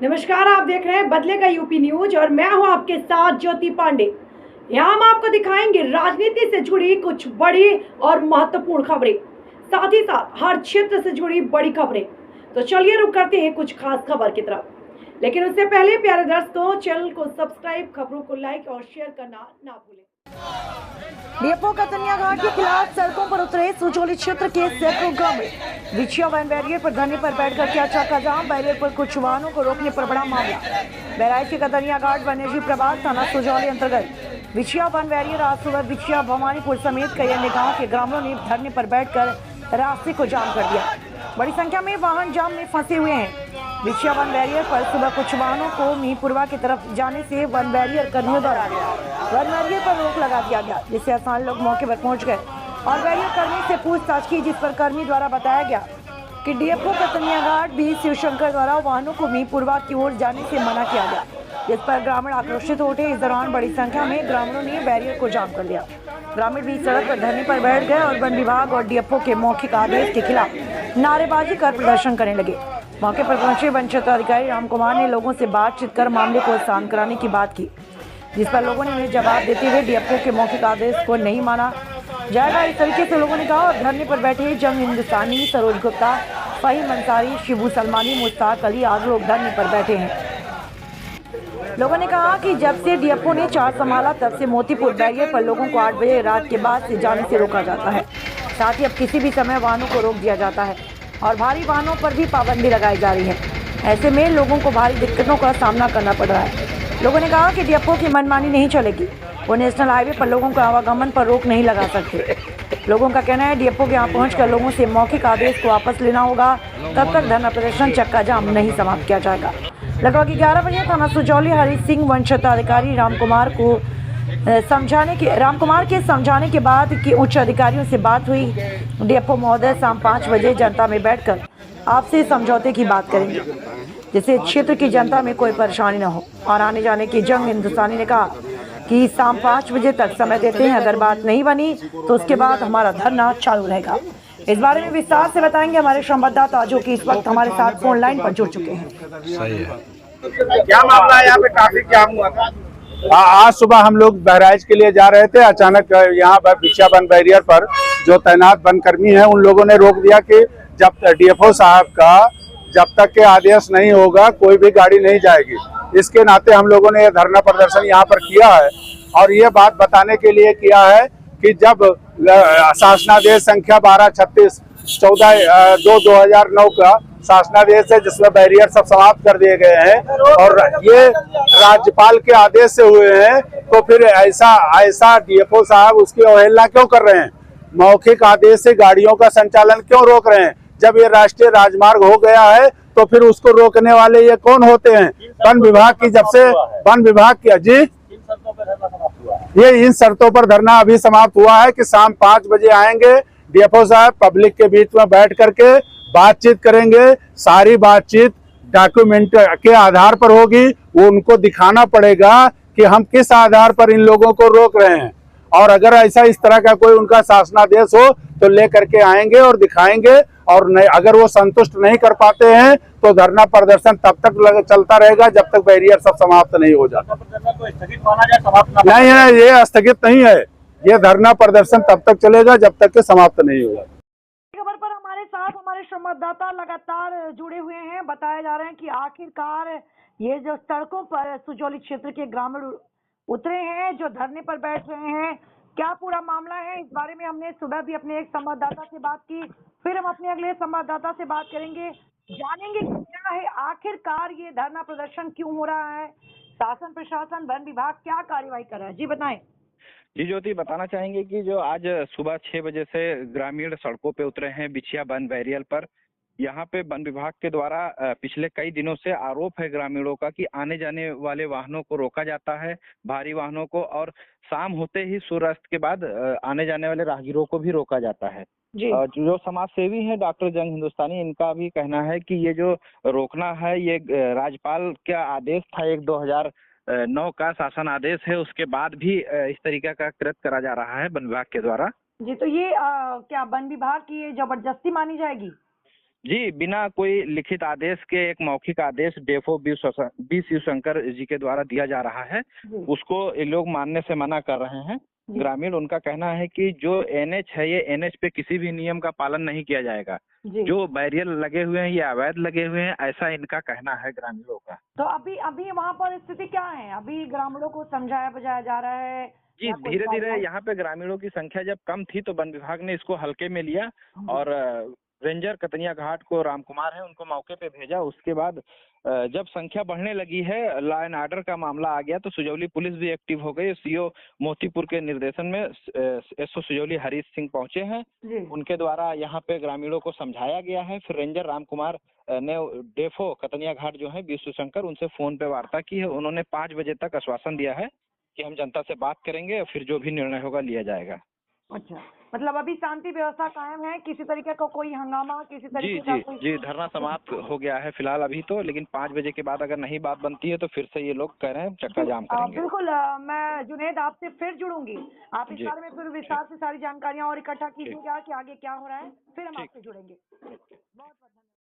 नमस्कार, आप देख रहे हैं बदले का यूपी न्यूज और मैं हूं आपके साथ ज्योति पांडे। यहां हम आपको दिखाएंगे राजनीति से जुड़ी कुछ बड़ी और महत्वपूर्ण खबरें, साथ ही साथ हर क्षेत्र से जुड़ी बड़ी खबरें। तो चलिए रुक करते हैं कुछ खास खबर की तरफ। लेकिन उससे पहले प्यारे दर्शकों, चैनल को सब्सक्राइब, खबरों को लाइक और शेयर करना ना भूलें। डीएफओ कतनिया घाट के खिलाफ सड़कों पर उतरे सुचौली क्षेत्र के सैकड़ों ग्रामीण। विछिया वन बैरियर पर धरने पर बैठकर किया चक्का जाम। बैरियर पर कुछ वाहनों को रोकने पर बड़ा मामला। बहराइच के कतनिया घाट वन्यजीव प्रभाग थाना सुचौली अंतर्गत विछिया वन बैरियर आज सुबह विछिया भवानीपुर समेत कई अन्य गाँव के ग्रामीणों ने धरने पर बैठकर रास्ते को जाम कर दिया। बड़ी संख्या में वाहन जाम में फंसे हुए हैं। विछिया वन बैरियर पर सुबह कुछ वाहनों को मिहींपुरवा की तरफ जाने से वन बैरियर कर्मियों द्वारा वन बैरियर पर रोक लगा दिया गया, जिससे आसान लोग मौके पर पहुंच गए और बैरियर कर्मी से पूछताछ की, जिस पर कर्मी द्वारा बताया गया कि डीएफओ कतनिया घाट बी शिवशंकर द्वारा वाहनों को मिहींपुरवा की ओर जाने से मना किया गया, जिस पर ग्रामीण आक्रोशित हो उठे। इस दौरान बड़ी संख्या में ग्रामीणों ने बैरियर को जाम कर दिया। ग्रामीण भी सड़क पर धरने पर बैठ गए और वन विभाग और डीएफओ के मौखिक आदेश के खिलाफ नारेबाजी कर प्रदर्शन करने लगे। मौके पर पहुंचे वन क्षेत्राधिकारी राम कुमार ने लोगों से बातचीत कर मामले को शांत कराने की बात की, जिस पर लोगों ने उन्हें जवाब देते हुए डीएफओ के मौखिक आदेश को नहीं माना जाएगा, इस तरीके से लोगों ने कहा। और धरने पर बैठे जंग हिंदुस्तानी, सरोज गुप्ता, फहीम अंसारी, शिबू सलमानी, मुश्ताक अली आदि लोग धरने पर बैठे हैं। लोगों ने कहा कि जब से डीएफओ ने चार्ज संभाला तब से मोतीपुर बैरियर पर लोगों को 8 बजे रात के बाद से जाने से रोका जाता है। साथ ही अब किसी भी समय वाहनों को रोक दिया जाता है और भारी वाहनों पर भी पाबंदी लगाई जा रही है। ऐसे में लोगों को भारी दिक्कतों का सामना करना पड़ रहा है। लोगों ने कहा कि डीएफओ की मनमानी नहीं चलेगी, वो नेशनल हाईवे पर लोगों को आवागमन पर रोक नहीं लगा सकते। लोगों का कहना है डीएफओ के यहाँ पहुंचकर लोगों से मौखिक आदेश को वापस लेना होगा, तब तक धरना प्रदर्शन चक्का जाम नहीं समाप्त किया जाएगा। लगभग 11 बजे थाना सुचौली हरि सिंह वन क्षेत्राधिकारी राम कुमार के समझाने के बाद कि उच्च अधिकारियों से बात हुई। डीएफओ महोदय शाम 5 बजे जनता में बैठकर आपसे समझौते की बात करेंगे, जिससे क्षेत्र की जनता में कोई परेशानी न हो। और आने जाने की जंग हिंदुस्तानी ने कहा कि शाम 5 बजे तक समय देते हैं, अगर बात नहीं बनी तो उसके बाद हमारा धरना चालू रहेगा। इस बारे में विस्तार से बताएंगे हमारे संवाददाता, जो कि इस वक्त हमारे साथ फोन लाइन पर जुड़ चुके हैं। सही है। क्या मामला है? यहाँ पे ट्रैफिक जाम हुआ था। आज सुबह हम लोग बहराइच के लिए जा रहे थे। अचानक यहाँ पर विछिया वन बैरियर पर जो तैनात वन कर्मी है उन लोगों ने रोक दिया कि जब डीएफओ साहब का जब तक के आदेश नहीं होगा कोई भी गाड़ी नहीं जाएगी। इसके नाते हम लोगों ने यह धरना प्रदर्शन यहाँ पर किया है और ये बात बताने के लिए किया है कि जब शासनादेश संख्या 1236 14/2/2009 का शासनादेश है, जिसमें बैरियर सब समाप्त कर दिए गए हैं और ये राज्यपाल के आदेश से हुए हैं, तो फिर ऐसा डीएफओ साहब उसकी अवहेलना क्यों कर रहे हैं? मौखिक आदेश से गाड़ियों का संचालन क्यों रोक रहे हैं? जब ये राष्ट्रीय राजमार्ग हो गया है तो फिर उसको रोकने वाले ये कौन होते हैं? वन विभाग की, जब से वन विभाग की जी ये इन शर्तों पर धरना अभी समाप्त हुआ है कि शाम 5 बजे आएंगे डीएफओ साहब, पब्लिक के बीच में बैठ करके बातचीत करेंगे। सारी बातचीत डॉक्यूमेंट के आधार पर होगी। वो उनको दिखाना पड़ेगा कि हम किस आधार पर इन लोगों को रोक रहे हैं, और अगर ऐसा इस तरह का कोई उनका शासनादेश हो तो ले करके आएंगे और दिखाएंगे। और नहीं, अगर वो संतुष्ट नहीं कर पाते हैं तो धरना प्रदर्शन तब तक चलता रहेगा जब तक बैरियर सब समाप्त नहीं हो जाता। नहीं, ये स्थगित नहीं है। ये धरना प्रदर्शन तब तक चलेगा जब तक के समाप्त नहीं होगा। खबर पर हमारे साथ हमारे संवाददाता लगातार जुड़े हुए हैं। बताया जा रहे हैं कि आखिरकार ये जो सड़कों पर सुचौली क्षेत्र के ग्रामीण उतरे हैं, जो धरने पर बैठ रहे हैं, क्या पूरा मामला है? इस बारे में हमने सुबह भी अपने एक संवाददाता से बात की, फिर हम अपने अगले संवाददाता से बात करेंगे, जानेंगे क्या है आखिरकार ये धरना प्रदर्शन क्यों हो रहा है, शासन प्रशासन वन विभाग क्या कार्यवाही कर रहा है। जी बताएं। जी ज्योति, बताना चाहेंगे कि जो आज सुबह 6 बजे से ग्रामीण सड़कों पे उतरे हैं विछिया वन बैरियर पर। यहाँ पे वन विभाग के द्वारा पिछले कई दिनों से आरोप है ग्रामीणों का कि आने जाने वाले वाहनों को रोका जाता है, भारी वाहनों को, और शाम होते ही सूर्यास्त के बाद आने जाने वाले राहगीरों को भी रोका जाता है। जो समाज सेवी हैं डॉक्टर जंग हिंदुस्तानी, इनका भी कहना है कि ये जो रोकना है ये राज्यपाल का आदेश था, 1/2009 का शासन आदेश है, उसके बाद भी इस तरीके का कृत्य करा जा रहा है वन विभाग के द्वारा। जी, तो ये क्या वन विभाग की ये जबरदस्ती मानी जाएगी? जी, बिना कोई लिखित आदेश के एक मौखिक आदेश डेफो बी शिवशंकर जी के द्वारा दिया जा रहा है, जी। उसको ये लोग मानने से मना कर रहे हैं। जी। ग्रामीण, उनका कहना है कि जो एनएच है, ये एनएच पे किसी भी नियम का पालन नहीं किया जाएगा। जी। जो बैरियर लगे हुए हैं ये अवैध लगे हुए हैं, ऐसा इनका कहना है ग्रामीणों का। तो अभी अभी वहाँ पर स्थिति क्या है? अभी ग्रामीणों को समझाया बुझाया जा रहा है जी, या कोई धीरे धीरे कार्रवाई? यहाँ पे ग्रामीणों की संख्या जब कम थी तो वन विभाग ने इसको हल्के में लिया और रेंजर कतनिया घाट को रामकुमार है उनको मौके पे भेजा। उसके बाद जब संख्या बढ़ने लगी है, लॉ एंड ऑर्डर का मामला आ गया, तो सुजौली पुलिस भी एक्टिव हो गई। सीओ मोतीपुर के निर्देशन में एसओ सुजौली हरीश सिंह पहुंचे हैं। जी। उनके द्वारा यहाँ पे ग्रामीणों को समझाया गया है। फिर रेंजर रामकुमार ने डेफो कतनिया घाट जो है विश्व शंकर, उनसे फोन पे वार्ता की है। उन्होंने 5 बजे तक आश्वासन दिया है कि हम जनता से बात करेंगे और फिर जो भी निर्णय होगा लिया जाएगा। अच्छा, मतलब अभी शांति व्यवस्था कायम है, किसी तरीके का कोई हंगामा, किसी जी तरीके का जी कोई? जी, धरना समाप्त हो गया है फिलहाल अभी तो, लेकिन 5 बजे के बाद अगर नहीं बात बनती है तो फिर से ये लोग कह रहे हैं चक्का जाम करेंगे। बिल्कुल, मैं जुनेद आपसे फिर जुड़ूंगी। आप इस जी, बारे में फिर विस्तार से सारी जानकारियां और इकट्ठा कीजिएगा कि आगे क्या हो रहा है, फिर हम ठीक। आपसे जुड़ेंगे। बहुत बहुत